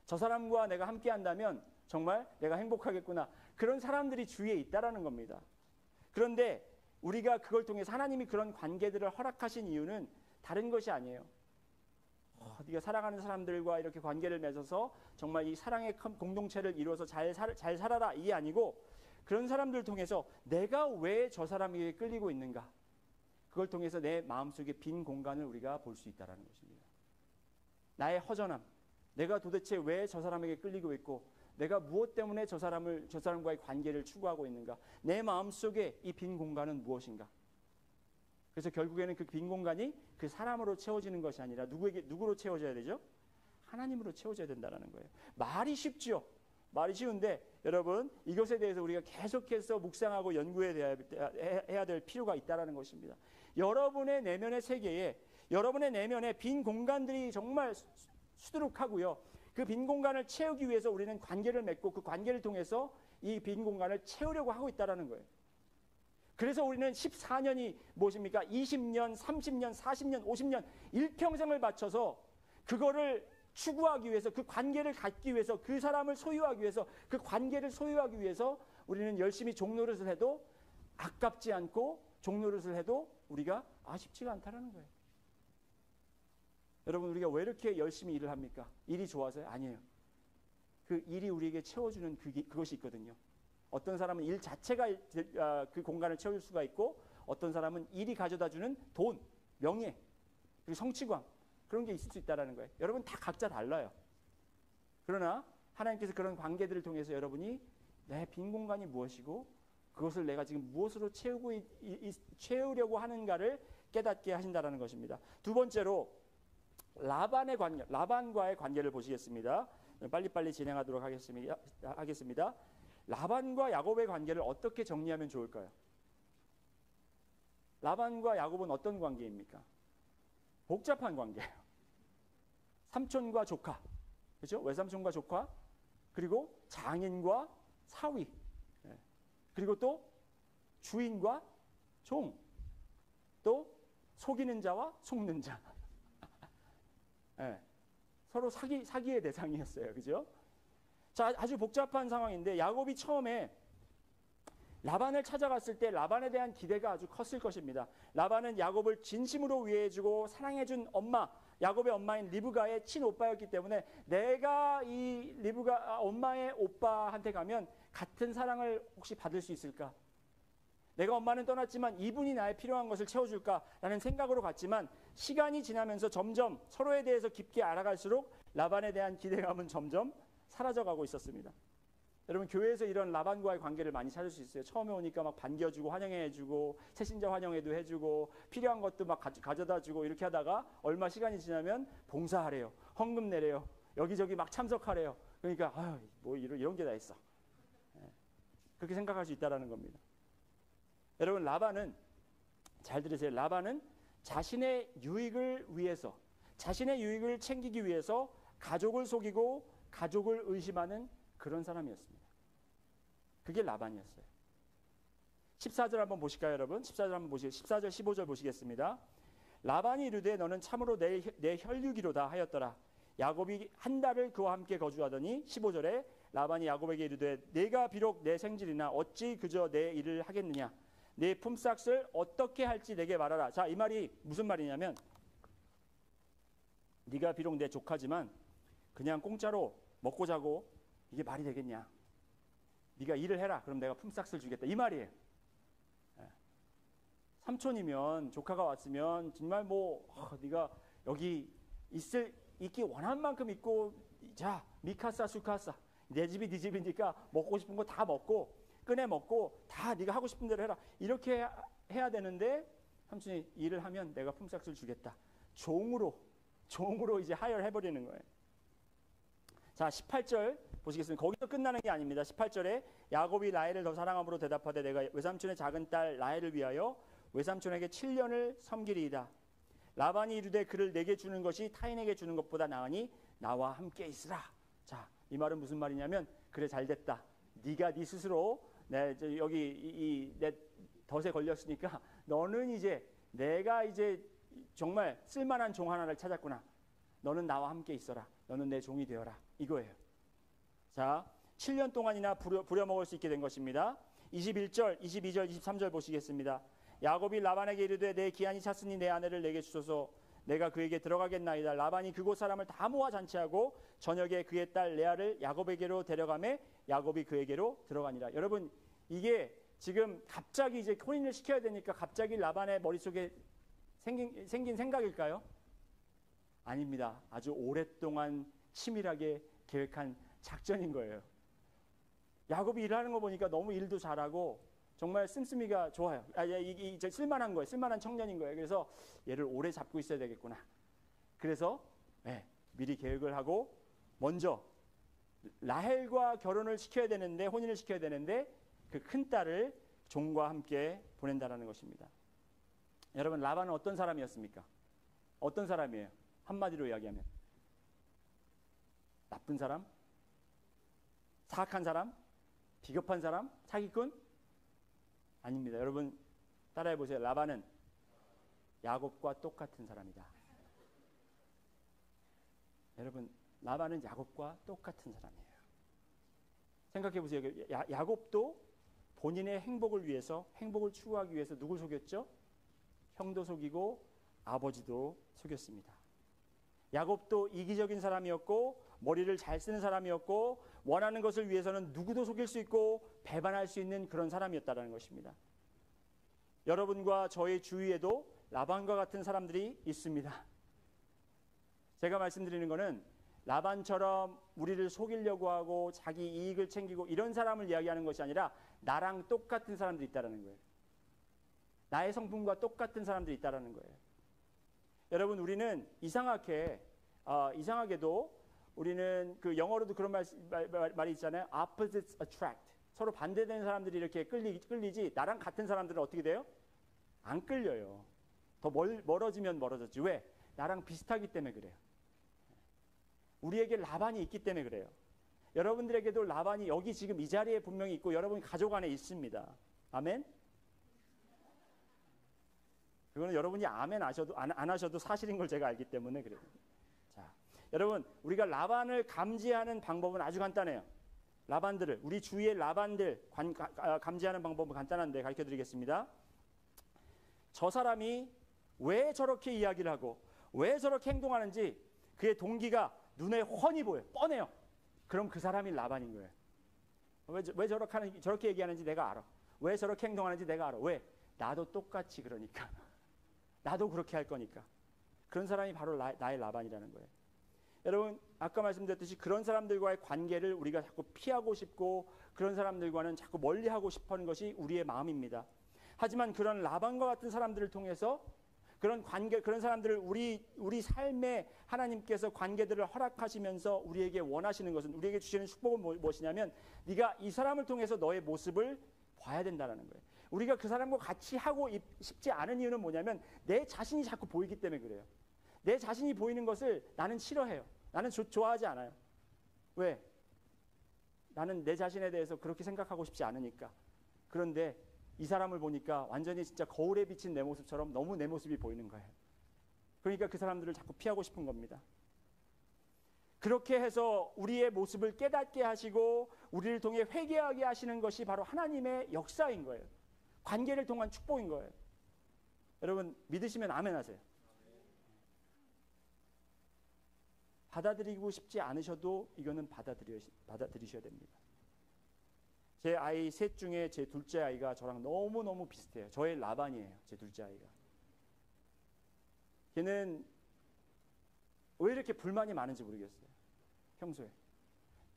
저 사람과 내가 함께 한다면 정말 내가 행복하겠구나. 그런 사람들이 주위에 있다라는 겁니다. 그런데 우리가 그걸 통해서 하나님이 그런 관계들을 허락하신 이유는 다른 것이 아니에요. 네가 사랑하는 사람들과 이렇게 관계를 맺어서 정말 이 사랑의 공동체를 이루어서 잘 살아라, 이게 아니고 그런 사람들을 통해서 내가 왜 저 사람에게 끌리고 있는가, 그걸 통해서 내 마음속에 빈 공간을 우리가 볼 수 있다는 것입니다. 나의 허전함, 내가 도대체 왜 저 사람에게 끌리고 있고 내가 무엇 때문에 저 사람과의 관계를 추구하고 있는가, 내 마음속에 이 빈 공간은 무엇인가. 그래서 결국에는 그 빈 공간이 그 사람으로 채워지는 것이 아니라 누구로 채워져야 되죠? 하나님으로 채워져야 된다는 거예요. 말이 쉽죠. 말이 쉬운데 여러분, 이것에 대해서 우리가 계속해서 묵상하고 연구해야 될 필요가 있다는 것입니다. 여러분의 내면의 세계에, 여러분의 내면에 빈 공간들이 정말 수두룩하고요. 그 빈 공간을 채우기 위해서 우리는 관계를 맺고 그 관계를 통해서 이 빈 공간을 채우려고 하고 있다는 거예요. 그래서 우리는 14년이 무엇입니까? 20년, 30년, 40년, 50년, 일평생을 바쳐서 그거를 추구하기 위해서, 그 관계를 갖기 위해서, 그 사람을 소유하기 위해서, 그 관계를 소유하기 위해서 우리는 열심히 종노릇을 해도 아깝지 않고, 종노릇을 해도 우리가 아쉽지가 않다는 거예요. 여러분, 우리가 왜 이렇게 열심히 일을 합니까? 일이 좋아서요? 아니에요. 그 일이 우리에게 채워주는 그것이 있거든요. 어떤 사람은 일 자체가 그 공간을 채울 수가 있고, 어떤 사람은 일이 가져다주는 돈, 명예, 그리고 성취감, 그런 게 있을 수 있다는 거예요. 여러분 다 각자 달라요. 그러나 하나님께서 그런 관계들을 통해서 여러분이 내 빈 공간이 무엇이고 그것을 내가 지금 무엇으로 채우려고 하는가를 깨닫게 하신다는 것입니다. 두 번째로 라반과의 관계를 보시겠습니다. 빨리빨리 진행하도록 하겠습니다. 라반과 야곱의 관계를 어떻게 정리하면 좋을까요? 라반과 야곱은 어떤 관계입니까? 복잡한 관계예요. 삼촌과 조카, 그렇죠? 외삼촌과 조카, 그리고 장인과 사위, 그리고 또 주인과 종, 또 속이는 자와 속는 자. 서로 사기의 대상이었어요, 그죠? 자, 아주 복잡한 상황인데 야곱이 처음에 라반을 찾아갔을 때 라반에 대한 기대가 아주 컸을 것입니다. 라반은 야곱을 진심으로 위해주고 사랑해준 엄마, 야곱의 엄마인 리브가의 친오빠였기 때문에 내가 이 리브가 엄마의 오빠한테 가면 같은 사랑을 혹시 받을 수 있을까? 내가 엄마는 떠났지만 이분이 나의 필요한 것을 채워줄까라는 생각으로 갔지만 시간이 지나면서 점점 서로에 대해서 깊게 알아갈수록 라반에 대한 기대감은 점점 사라져가고 있었습니다. 여러분, 교회에서 이런 라반과의 관계를 많이 찾을 수 있어요. 처음에 오니까 막 반겨주고 환영해주고 새신자 환영회도 해주고 필요한 것도 막 가져다주고 이렇게 하다가 얼마 시간이 지나면 봉사하래요, 헌금 내래요, 여기저기 막 참석하래요. 그러니까 뭐 이런 게 다 있어. 그렇게 생각할 수 있다는 겁니다. 여러분, 라반은, 잘 들으세요. 라반은 자신의 유익을 위해서, 자신의 유익을 챙기기 위해서 가족을 속이고 가족을 의심하는 그런 사람이었습니다. 그게 라반이었어요. 14절 한번 보실까요, 여러분? 14절 한번 보시겠습니다. 14절 15절 보시겠습니다. 라반이 이르되 너는 참으로 내 혈육이로다 하였더라. 야곱이 한 달을 그와 함께 거주하더니 15절에 라반이 야곱에게 이르되 내가 비록 내 생질이나 어찌 그저 내 일을 하겠느냐. 내 품삯을 어떻게 할지 내게 말하라. 자, 이 말이 무슨 말이냐면 네가 비록 내 조카지만 그냥 공짜로 먹고 자고 이게 말이 되겠냐. 네가 일을 해라. 그럼 내가 품삯을 주겠다. 이 말이에요. 삼촌이면 조카가 왔으면 정말 네가 여기 있기 원하는 만큼 있고 자 미카사 수카사 내 집이 네 집이니까 먹고 싶은 거 다 먹고 꺼내 먹고 다 네가 하고 싶은 대로 해라. 이렇게 해야 되는데 삼촌이 일을 하면 내가 품삯을 주겠다. 종으로 이제 하여를 해버리는 거예요. 자 18절 보시겠습니다. 거기서 끝나는 게 아닙니다. 18절에 야곱이 라헬을 더 사랑함으로 대답하되 내가 외삼촌의 작은 딸 라헬을 위하여 외삼촌에게 7년을 섬기리이다. 라반이 이르되 그를 내게 주는 것이 타인에게 주는 것보다 나으니 나와 함께 있으라. 자, 이 말은 무슨 말이냐면 그래 잘됐다. 네가 네 스스로 여기 내 덫에 걸렸으니까 너는 이제 내가 이제 정말 쓸만한 종 하나를 찾았구나. 너는 나와 함께 있어라. 너는 내 종이 되어라. 이거예요. 자, 7년 동안이나 부려먹을 수 있게 된 것입니다. 21절, 22절, 23절 보시겠습니다. 야곱이 라반에게 이르되 내 기한이 찼으니 내 아내를 내게 주소서. 내가 그에게 들어가겠나이다. 라반이 그곳 사람을 다 모아 잔치하고 저녁에 그의 딸 레아를 야곱에게로 데려가매 야곱이 그에게로 들어가니라. 여러분 이게 지금 갑자기 이제 혼인을 시켜야 되니까 갑자기 라반의 머릿속에 생긴 생각일까요? 아닙니다. 아주 오랫동안 치밀하게 계획한 작전인 거예요. 야곱이 일하는 거 보니까 너무 일도 잘하고 정말 씀씀이가 좋아요. 이제 쓸만한 거예요. 쓸만한 청년인 거예요. 그래서 얘를 오래 잡고 있어야 되겠구나. 그래서 미리 계획을 하고 먼저 라헬과 결혼을 시켜야 되는데 혼인을 시켜야 되는데 그 큰 딸을 종과 함께 보낸다라는 것입니다. 여러분 라반은 어떤 사람이었습니까? 어떤 사람이에요? 한마디로 이야기하면 나쁜 사람? 사악한 사람? 비겁한 사람? 사기꾼? 아닙니다. 여러분 따라해 보세요. 라반은 야곱과 똑같은 사람이다. 여러분 라반은 야곱과 똑같은 사람이에요. 생각해 보세요. 야곱도 본인의 행복을 위해서 행복을 추구하기 위해서 누굴 속였죠? 형도 속이고 아버지도 속였습니다. 야곱도 이기적인 사람이었고 머리를 잘 쓰는 사람이었고 원하는 것을 위해서는 누구도 속일 수 있고 배반할 수 있는 그런 사람이었다는 것입니다. 여러분과 저의 주위에도 라반과 같은 사람들이 있습니다. 제가 말씀드리는 것은 라반처럼 우리를 속이려고 하고 자기 이익을 챙기고 이런 사람을 이야기하는 것이 아니라 나랑 똑같은 사람들이 있다는 거예요. 나의 성품과 똑같은 사람들이 있다는 거예요. 여러분 우리는 이상하게도 우리는 그 영어로도 그런 말이 있잖아요. Opposites attract. 서로 반대되는 사람들이 이렇게 끌리지 나랑 같은 사람들은 어떻게 돼요? 안 끌려요. 더 멀어지면 멀어졌지. 왜? 나랑 비슷하기 때문에 그래요. 우리에게 라반이 있기 때문에 그래요. 여러분들에게도 라반이 여기 지금 이 자리에 분명히 있고 여러분 가족 안에 있습니다. 아멘? 그거는 여러분이 아멘 안 하셔도 사실인 걸 제가 알기 때문에 그래요. 자, 여러분 우리가 라반을 감지하는 방법은 아주 간단해요. 우리 주위의 라반들 감지하는 방법은 간단한데 가르쳐드리겠습니다. 저 사람이 왜 저렇게 이야기를 하고 왜 저렇게 행동하는지 그의 동기가 눈에 훤히 보여요. 뻔해요. 그럼 그 사람이 라반인 거예요. 왜 저렇게 얘기하는지 내가 알아. 왜 저렇게 행동하는지 내가 알아. 왜? 나도 똑같이 그러니까. 나도 그렇게 할 거니까. 그런 사람이 바로 나의 라반이라는 거예요. 여러분 아까 말씀드렸듯이 그런 사람들과의 관계를 우리가 자꾸 피하고 싶고 그런 사람들과는 자꾸 멀리하고 싶어하는 것이 우리의 마음입니다. 하지만 그런 라반과 같은 사람들을 통해서 그런 사람들을 우리 삶에 하나님께서 관계들을 허락하시면서 우리에게 원하시는 것은 우리에게 주시는 축복은 무엇이냐면 네가 이 사람을 통해서 너의 모습을 봐야 된다는 거예요. 우리가 그 사람과 같이 하고 싶지 않은 이유는 뭐냐면 내 자신이 자꾸 보이기 때문에 그래요. 내 자신이 보이는 것을 나는 싫어해요. 나는 좋아하지 않아요. 왜? 나는 내 자신에 대해서 그렇게 생각하고 싶지 않으니까. 그런데 이 사람을 보니까 완전히 진짜 거울에 비친 내 모습처럼 너무 내 모습이 보이는 거예요. 그러니까 그 사람들을 자꾸 피하고 싶은 겁니다. 그렇게 해서 우리의 모습을 깨닫게 하시고 우리를 통해 회개하게 하시는 것이 바로 하나님의 역사인 거예요. 관계를 통한 축복인 거예요. 여러분 믿으시면 아멘 하세요. 받아들이고 싶지 않으셔도 이거는 받아들이셔야 됩니다. 제 아이 셋 중에 제 둘째 아이가 저랑 너무너무 비슷해요. 저의 라반이에요. 제 둘째 아이가. 걔는 왜 이렇게 불만이 많은지 모르겠어요. 평소에.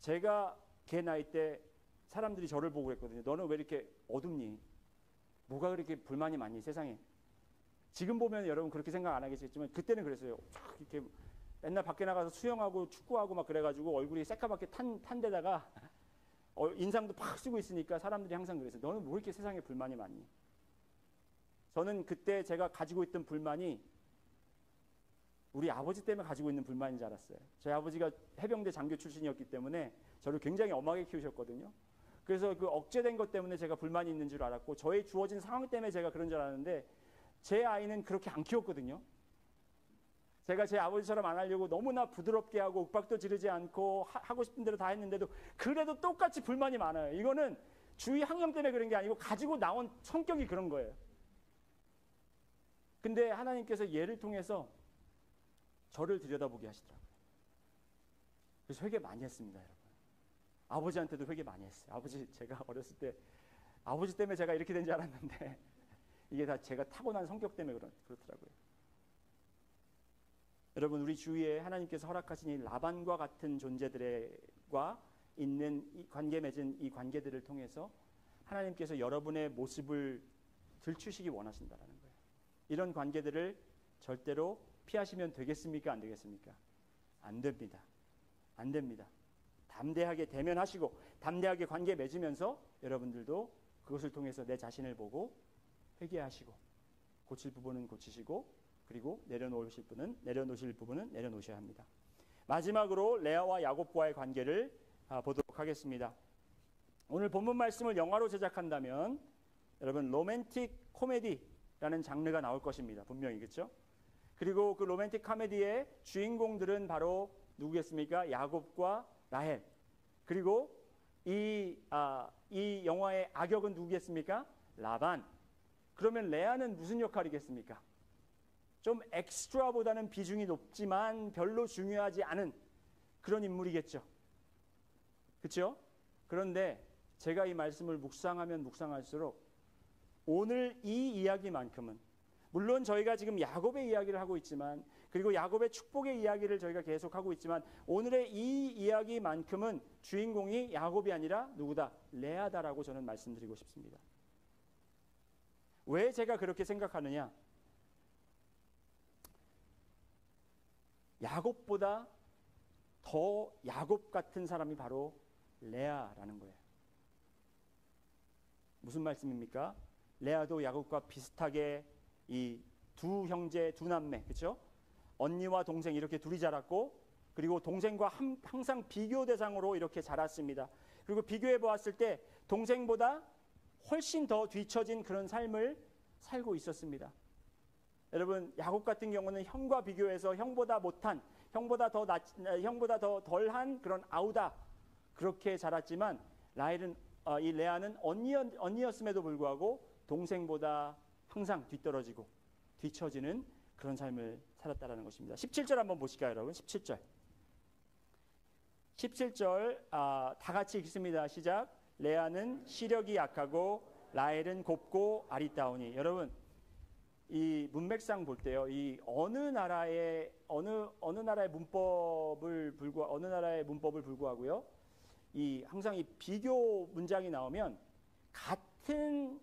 제가 걔 나이 때 사람들이 저를 보고 그랬거든요. 너는 왜 이렇게 어둡니? 뭐가 그렇게 불만이 많니 세상에? 지금 보면 여러분 그렇게 생각 안 하겠지만 그때는 그랬어요. 이렇게 맨날 밖에 나가서 수영하고 축구하고 막 그래가지고 얼굴이 새까맣게 탄 데다가 인상도 팍 쓰고 있으니까 사람들이 항상 그랬어요. 너는 뭐 이렇게 세상에 불만이 많니? 저는 그때 제가 가지고 있던 불만이 우리 아버지 때문에 가지고 있는 불만인 줄 알았어요. 저희 아버지가 해병대 장교 출신이었기 때문에 저를 굉장히 엄하게 키우셨거든요. 그래서 그 억제된 것 때문에 제가 불만이 있는 줄 알았고 저의 주어진 상황 때문에 제가 그런 줄 알았는데 제 아이는 그렇게 안 키웠거든요. 제가 제 아버지처럼 안 하려고 너무나 부드럽게 하고 윽박도 지르지 않고 하고 싶은 대로 다 했는데도 그래도 똑같이 불만이 많아요. 이거는 주위 환경 때문에 그런 게 아니고 가지고 나온 성격이 그런 거예요. 근데 하나님께서 얘를 통해서 저를 들여다보게 하시더라고요. 그래서 회개 많이 했습니다, 여러분. 아버지한테도 회개 많이 했어요. 아버지 제가 어렸을 때 아버지 때문에 제가 이렇게 된 줄 알았는데 이게 다 제가 타고난 성격 때문에 그렇더라고요. 여러분 우리 주위에 하나님께서 허락하신 이 라반과 같은 존재들과 있는 이 관계 맺은 이 관계들을 통해서 하나님께서 여러분의 모습을 들추시기 원하신다라는 거예요. 이런 관계들을 절대로 피하시면 되겠습니까? 안 되겠습니까? 안 됩니다. 안 됩니다. 담대하게 대면하시고 담대하게 관계 맺으면서 여러분들도 그것을 통해서 내 자신을 보고 회개하시고 고칠 부분은 고치시고 그리고 내려놓으실 부분은 내려놓으셔야 합니다. 마지막으로 레아와 야곱과의 관계를 보도록 하겠습니다. 오늘 본문 말씀을 영화로 제작한다면 여러분 로맨틱 코미디라는 장르가 나올 것입니다. 분명히 그렇죠? 그리고 그 로맨틱 코미디의 주인공들은 바로 누구겠습니까? 야곱과 라헬. 그리고 이 영화의 악역은 누구겠습니까? 라반. 그러면 레아는 무슨 역할이겠습니까? 좀 엑스트라보다는 비중이 높지만 별로 중요하지 않은 그런 인물이겠죠. 그렇죠? 그런데 제가 이 말씀을 묵상하면 묵상할수록 오늘 이 이야기만큼은 물론 저희가 지금 야곱의 이야기를 하고 있지만 그리고 야곱의 축복의 이야기를 저희가 계속하고 있지만 오늘의 이 이야기만큼은 주인공이 야곱이 아니라 누구다? 레아다라고 저는 말씀드리고 싶습니다. 왜 제가 그렇게 생각하느냐? 야곱보다 더 야곱 같은 사람이 바로 레아라는 거예요. 무슨 말씀입니까? 레아도 야곱과 비슷하게 이 두 형제 두 남매 그렇죠? 언니와 동생 이렇게 둘이 자랐고 그리고 동생과 항상 비교 대상으로 이렇게 자랐습니다. 그리고 비교해 보았을 때 동생보다 훨씬 더 뒤처진 그런 삶을 살고 있었습니다. 여러분 야곱 같은 경우는 형과 비교해서 형보다 못한 형보다 더 덜한 그런 아우다 그렇게 자랐지만 이 레아는 언니였음에도 불구하고 동생보다 항상 뒤떨어지고 뒤처지는 그런 삶을 살았다라는 것입니다. 17절 한번 보실까요, 여러분? 17절 다 같이 읽습니다. 시작. 레아는 시력이 약하고 라헬은 곱고 아리따우니. 여러분 이 문맥상 볼 때요, 이 어느 나라의 문법을 불구하고요, 이 항상 이 비교 문장이 나오면 같은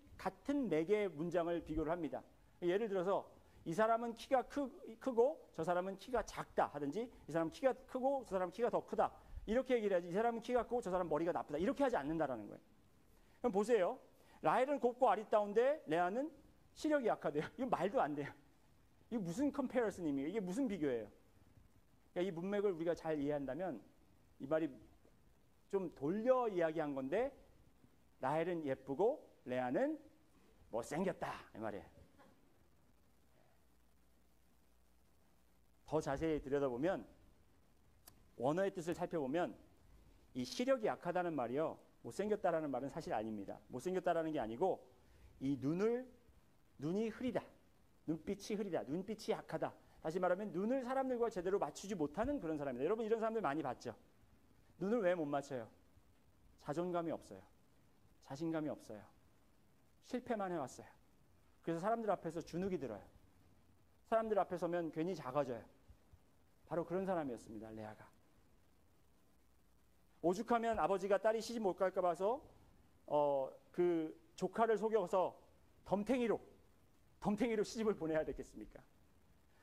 네 개의 문장을 비교를 합니다. 예를 들어서 이 사람은 키가 크고 저 사람은 키가 작다 하든지 이 사람은 키가 크고 저 사람은 키가 더 크다 이렇게 얘기를 해야지 이 사람은 키가 크고 저 사람은 머리가 나쁘다 이렇게 하지 않는다라는 거예요. 그럼 보세요. 라헬은 곱고 아리따운데 레아는 시력이 약하대요. 이거 말도 안 돼요. 이게 무슨 컴패러슨입니까? 이게 무슨 비교예요? 그러니까 이 문맥을 우리가 잘 이해한다면 이 말이 좀 돌려 이야기한 건데 라헬은 예쁘고 레아는 못생겼다 이 말이에요. 더 자세히 들여다보면 원어의 뜻을 살펴보면 이 시력이 약하다는 말이요, 못생겼다라는 말은 사실 아닙니다. 못생겼다라는 게 아니고 이 눈이 흐리다, 눈빛이 흐리다, 눈빛이 약하다. 다시 말하면 눈을 사람들과 제대로 맞추지 못하는 그런 사람입니다. 여러분 이런 사람들 많이 봤죠? 눈을 왜 못 맞춰요? 자존감이 없어요. 자신감이 없어요. 실패만 해왔어요. 그래서 사람들 앞에서 주눅이 들어요. 사람들 앞에 서면 괜히 작아져요. 바로 그런 사람이었습니다. 레아가. 오죽하면 아버지가 딸이 시집 못 갈까 봐서 그 조카를 속여서 덤탱이로 시집을 보내야 되겠습니까?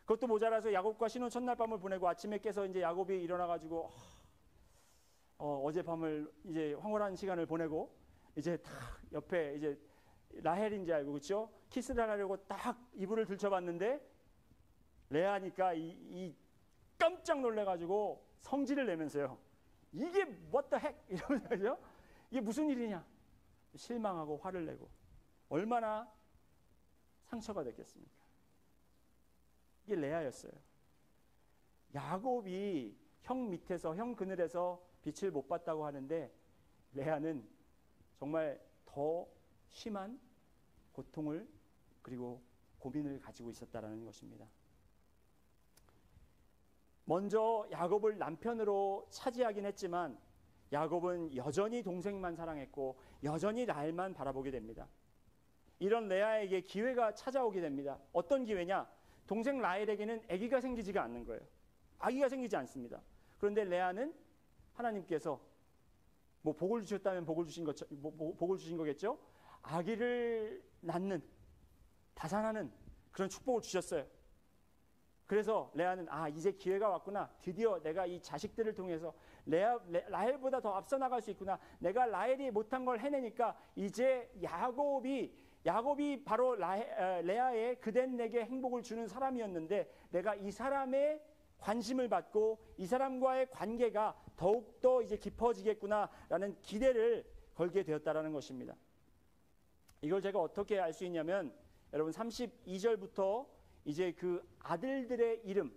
그것도 모자라서 야곱과 신혼 첫날 밤을 보내고 아침에 깨서 이제 야곱이 일어나가지고 어젯밤을 이제 황홀한 시간을 보내고 이제 딱 옆에 이제 라헬인지 알고 그렇죠? 키스를 하려고 딱 이불을 들쳐봤는데 레아니까 이 깜짝 놀래가지고 성질을 내면서요. 이게 what the heck 이러면서 이게 무슨 일이냐? 실망하고 화를 내고 얼마나 상처가 됐겠습니까? 이게 레아였어요. 야곱이 형 밑에서 형 그늘에서 빛을 못 봤다고 하는데 레아는 정말 더 심한 고통을 그리고 고민을 가지고 있었다라는 것입니다. 먼저 야곱을 남편으로 차지하긴 했지만 야곱은 여전히 동생만 사랑했고 여전히 라헬만 바라보게 됩니다. 이런 레아에게 기회가 찾아오게 됩니다. 어떤 기회냐? 동생 라헬에게는 아기가 생기지가 않는 거예요. 아기가 생기지 않습니다. 그런데 레아는 하나님께서 뭐 복을 주셨다면 복을 주신 거겠죠? 아기를 낳는, 다산하는 그런 축복을 주셨어요. 그래서 레아는 이제 기회가 왔구나. 드디어 내가 이 자식들을 통해서 라헬보다 더 앞서 나갈 수 있구나. 내가 라헬이 못한 걸 해내니까 이제 야곱이 바로 레아의 그댄 내게 행복을 주는 사람이었는데 내가 이 사람의 관심을 받고 이 사람과의 관계가 더욱더 이제 깊어지겠구나라는 기대를 걸게 되었다라는 것입니다. 이걸 제가 어떻게 알 수 있냐면 여러분 32절부터 이제 그 아들들의 이름,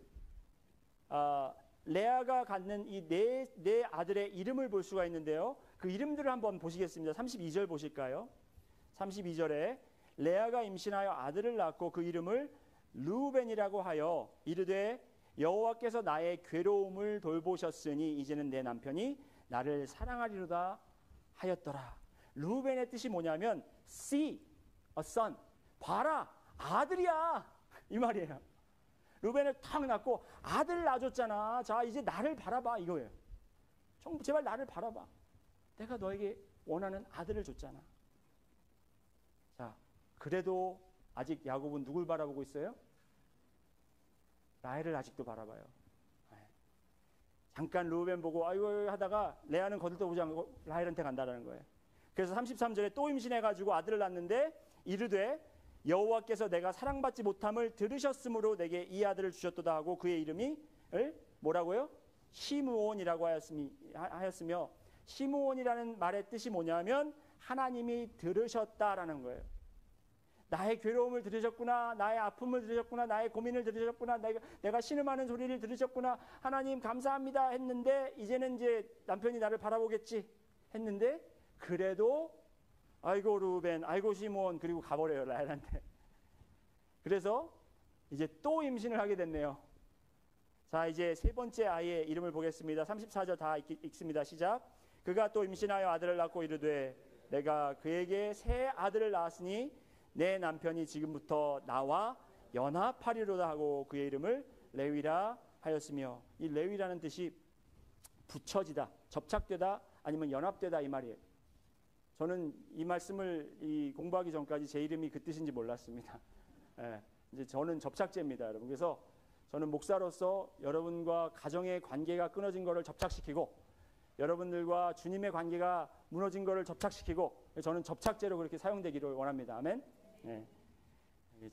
레아가 갖는 이 네 아들의 이름을 볼 수가 있는데요. 그 이름들을 한번 보시겠습니다. 32절 보실까요? 32절에 레아가 임신하여 아들을 낳고 그 이름을 르우벤이라고 하여 이르되 여호와께서 나의 괴로움을 돌보셨으니 이제는 내 남편이 나를 사랑하리로다 하였더라. 르우벤의 뜻이 뭐냐면 see a son, 봐라 아들이야 이 말이에요. 르우벤을 탁 낳고 아들 낳아줬잖아. 자 이제 나를 바라봐 이거예요. 제발 나를 바라봐. 내가 너에게 원하는 아들을 줬잖아. 자 그래도 아직 야곱은 누굴 바라보고 있어요? 라헬을 아직도 바라봐요. 잠깐 르우벤 보고 아이고 하다가 레아는 거들떠보지 않고 라헬한테 간다라는 거예요. 그래서 33절에 또 임신해가지고 아들을 낳는데 이르되 여호와께서 내가 사랑받지 못함을 들으셨으므로 내게 이 아들을 주셨도다 하고 그의 이름이 뭐라고요? 시므온이라고 하였으며 시므온이라는 말의 뜻이 뭐냐면 하나님이 들으셨다라는 거예요. 나의 괴로움을 들으셨구나. 나의 아픔을 들으셨구나. 나의 고민을 들으셨구나. 내가 신음하는 소리를 들으셨구나. 하나님 감사합니다 했는데 이제는 이제 남편이 나를 바라보겠지 했는데 그래도 아이고 르우벤, 아이고 시므온 그리고 가버려요 라헬한테. 그래서 이제 또 임신을 하게 됐네요. 자 이제 세 번째 아이의 이름을 보겠습니다. 34절 다 읽습니다. 시작. 그가 또 임신하여 아들을 낳고 이르되 내가 그에게 새 아들을 낳았으니 내 남편이 지금부터 나와 연합하리로다 하고 그의 이름을 레위라 하였으며 이 레위라는 뜻이 붙여지다, 접착되다 아니면 연합되다 이 말이에요. 저는 이 말씀을 공부하기 전까지 제 이름이 그 뜻인지 몰랐습니다. 이제 저는 접착제입니다, 여러분. 그래서 저는 목사로서 여러분과 가정의 관계가 끊어진 것을 접착시키고 여러분들과 주님의 관계가 무너진 것을 접착시키고 저는 접착제로 그렇게 사용되기를 원합니다. 아멘.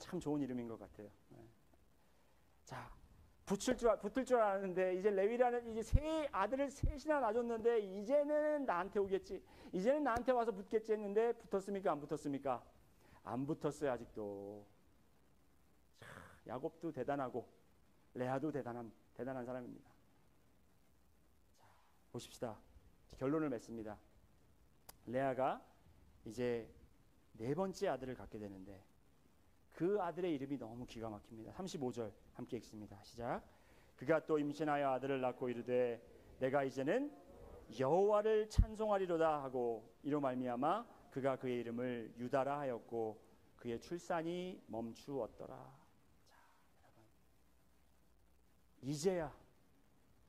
참 좋은 이름인 것 같아요. 자, 붙을 줄 알았는데 이제 레위라는 이제 세 아들을 셋이나 낳아줬는데 이제는 나한테 오겠지. 이제는 나한테 와서 붙겠지 했는데 붙었습니까? 안 붙었습니까? 안 붙었어요 아직도. 자, 야곱도 대단하고 레아도 대단한 사람입니다. 자, 보십시다. 결론을 맺습니다. 레아가 이제 네 번째 아들을 갖게 되는데 그 아들의 이름이 너무 기가 막힙니다. 35절 함께 읽습니다. 시작. 그가 또 임신하여 아들을 낳고 이르되 내가 이제는 여호와를 찬송하리로다 하고 이로 말미암아 그가 그의 이름을 유다라 하였고 그의 출산이 멈추었더라. 자, 여러분, 이제야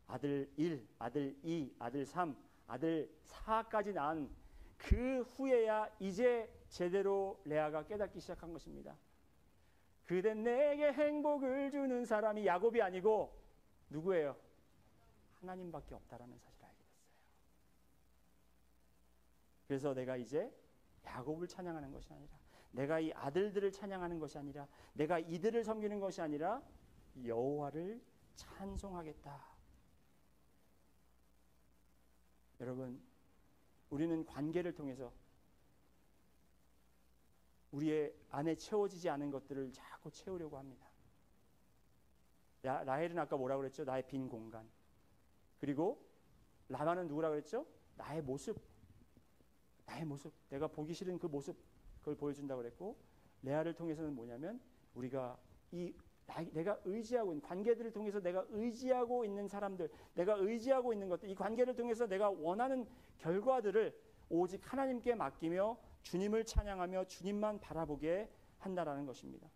아들 1, 아들 2, 아들 3, 아들 4까지 낳은 그 후에야 이제 제대로 레아가 깨닫기 시작한 것입니다. 그댄 내게 행복을 주는 사람이 야곱이 아니고 누구예요? 하나님밖에 없다라는 사실을 알게 됐어요. 그래서 내가 이제 야곱을 찬양하는 것이 아니라, 내가 이 아들들을 찬양하는 것이 아니라, 내가 이들을 섬기는 것이 아니라 여호와를 찬송하겠다. 여러분, 우리는 관계를 통해서 우리의 안에 채워지지 않은 것들을 자꾸 채우려고 합니다. 라헬은 아까 뭐라고 그랬죠? 나의 빈 공간. 그리고 라반은 누구라고 그랬죠? 나의 모습. 나의 모습. 내가 보기 싫은 그 모습, 그걸 보여준다고 그랬고, 레아를 통해서는 뭐냐면 우리가 내가 의지하고 있는 관계들을 통해서 내가 의지하고 있는 사람들, 내가 의지하고 있는 것들, 이 관계를 통해서 내가 원하는 결과들을 오직 하나님께 맡기며 주님을 찬양하며 주님만 바라보게 한다라는 것입니다.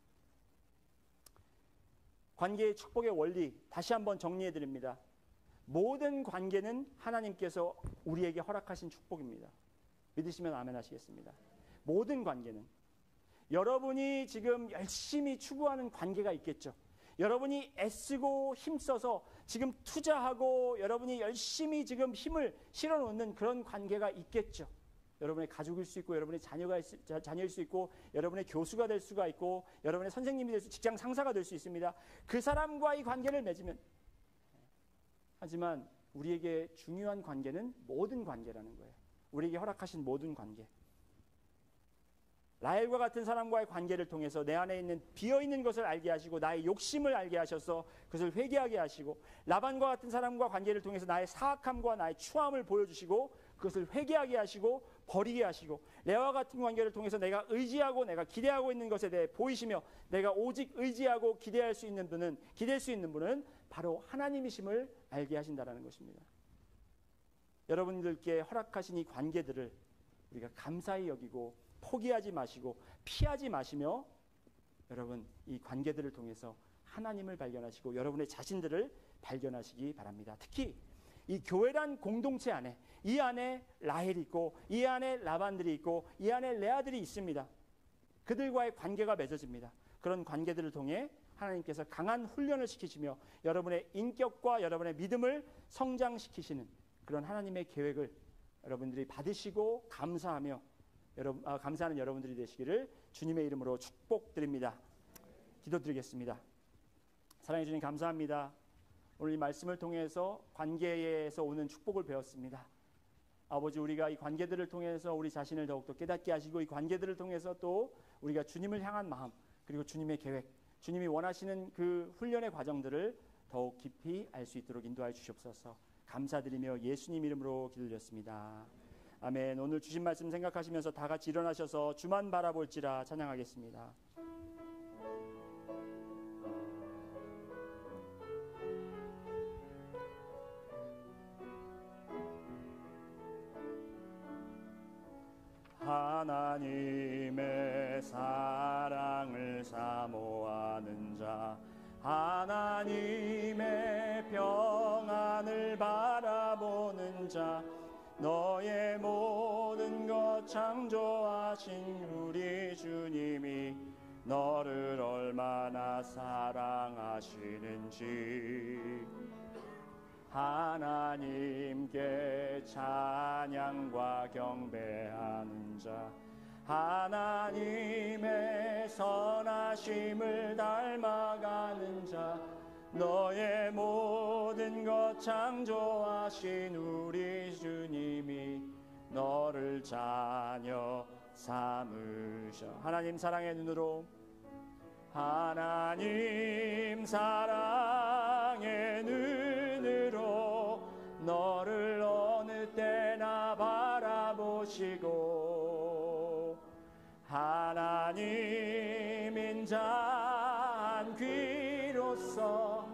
관계의 축복의 원리 다시 한번 정리해 드립니다. 모든 관계는 하나님께서 우리에게 허락하신 축복입니다. 믿으시면 아멘 하시겠습니다. 모든 관계는 여러분이 지금 열심히 추구하는 관계가 있겠죠. 여러분이 애쓰고 힘써서 지금 투자하고 여러분이 열심히 지금 힘을 실어놓는 그런 관계가 있겠죠. 여러분의 가족일 수 있고, 여러분의 자녀일 수 있고, 여러분의 교수가 될 수가 있고, 여러분의 선생님이 될 수, 직장 상사가 될 수 있습니다. 그 사람과의 관계를 맺으면, 하지만 우리에게 중요한 관계는 모든 관계라는 거예요. 우리에게 허락하신 모든 관계. 라헬과 같은 사람과의 관계를 통해서 내 안에 있는 비어있는 것을 알게 하시고 나의 욕심을 알게 하셔서 그것을 회개하게 하시고, 라반과 같은 사람과 관계를 통해서 나의 사악함과 나의 추함을 보여주시고 그것을 회개하게 하시고 버리게 하시고, 레아와 같은 관계를 통해서 내가 의지하고 내가 기대하고 있는 것에 대해 보이시며 내가 오직 의지하고 기대할 수 있는 분은 바로 하나님이심을 알게 하신다라는 것입니다. 여러분들께 허락하신 이 관계들을 우리가 감사히 여기고 포기하지 마시고 피하지 마시며, 여러분 이 관계들을 통해서 하나님을 발견하시고 여러분의 자신들을 발견하시기 바랍니다. 특히 이 교회란 공동체 안에, 이 안에 라헬이 있고 이 안에 라반들이 있고 이 안에 레아들이 있습니다. 그들과의 관계가 맺어집니다. 그런 관계들을 통해 하나님께서 강한 훈련을 시키시며 여러분의 인격과 여러분의 믿음을 성장시키시는 그런 하나님의 계획을 여러분들이 받으시고 감사하며 감사하는 여러분들이 되시기를 주님의 이름으로 축복드립니다. 기도드리겠습니다. 사랑해 주님 감사합니다. 오늘 이 말씀을 통해서 관계에서 오는 축복을 배웠습니다. 아버지, 우리가 이 관계들을 통해서 우리 자신을 더욱더 깨닫게 하시고 이 관계들을 통해서 또 우리가 주님을 향한 마음, 그리고 주님의 계획, 주님이 원하시는 그 훈련의 과정들을 더욱 깊이 알 수 있도록 인도하여 주시옵소서. 감사드리며 예수님 이름으로 기도드렸습니다. 아멘. 오늘 주신 말씀 생각하시면서 다 같이 일어나셔서 주만 바라볼지라 찬양하겠습니다. 하나님의 사랑을 사모하는 자, 하나님의 평안을 바라보는 자, 너의 모든 것 창조하신 우리 주님이 너를 얼마나 사랑하시는지 하나님께 찬양과 경배하는 자, 하나님의 선하심을 닮아가는 자, 너의 모든 것 창조하신 우리 주님이 너를 자녀 삼으셔. 하나님 사랑의 눈으로, 하나님 사랑의 눈으로 너를 어느 때나 바라보시고, 하나님 인자한 귀로서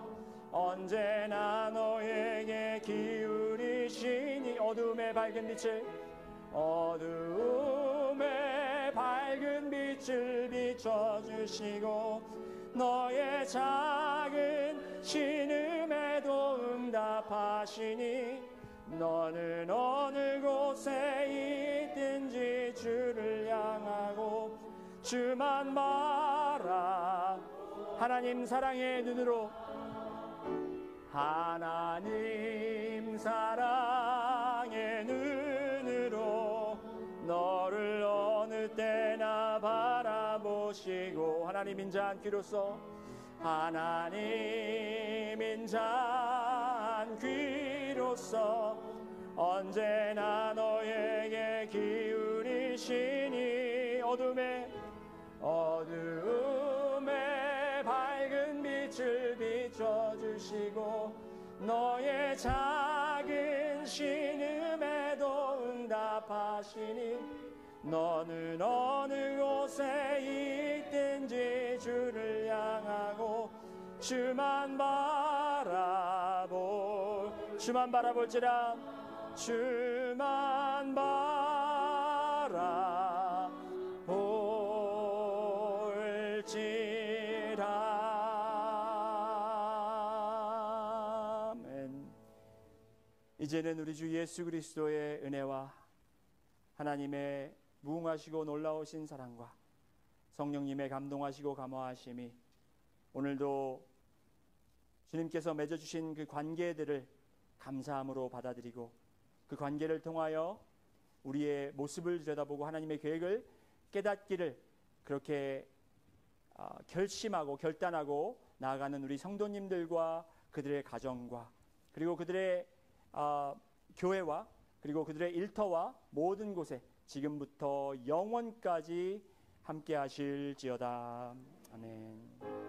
언제나 너에게 기울이시니, 어두움의 밝은 빛을, 어두움의 밝은 빛을 비춰주시고 너의 작은 신음에도 응답하시니, 너는 어느 곳에 있든지 주를 향하고 주만 바라. 하나님 사랑의 눈으로, 하나님 사랑의 눈으로 너를 어느 때나 바라보시고, 하나님 인자한 귀로서, 하나님 인자한 귀로서 언제나 너에게 기울이시니, 어두움의 밝은 빛을 비춰주시고 너의 작은 신음에도 응답하시니, 너는 어느 곳에 있든지 주를 향하고 주만 바라볼지라, 주만 바라볼지라. 아멘. 이제는 우리 주 예수 그리스도의 은혜와 하나님의 무궁하시고 놀라우신 사랑과 성령님의 감동하시고 감화하심이 오늘도 주님께서 맺어주신 그 관계들을 감사함으로 받아들이고, 그 관계를 통하여 우리의 모습을 들여다보고 하나님의 계획을 깨닫기를 그렇게 결심하고 결단하고 나아가는 우리 성도님들과 그들의 가정과, 그리고 그들의 교회와, 그리고 그들의 일터와 모든 곳에 지금부터 영원까지 함께 하실지어다. 아멘.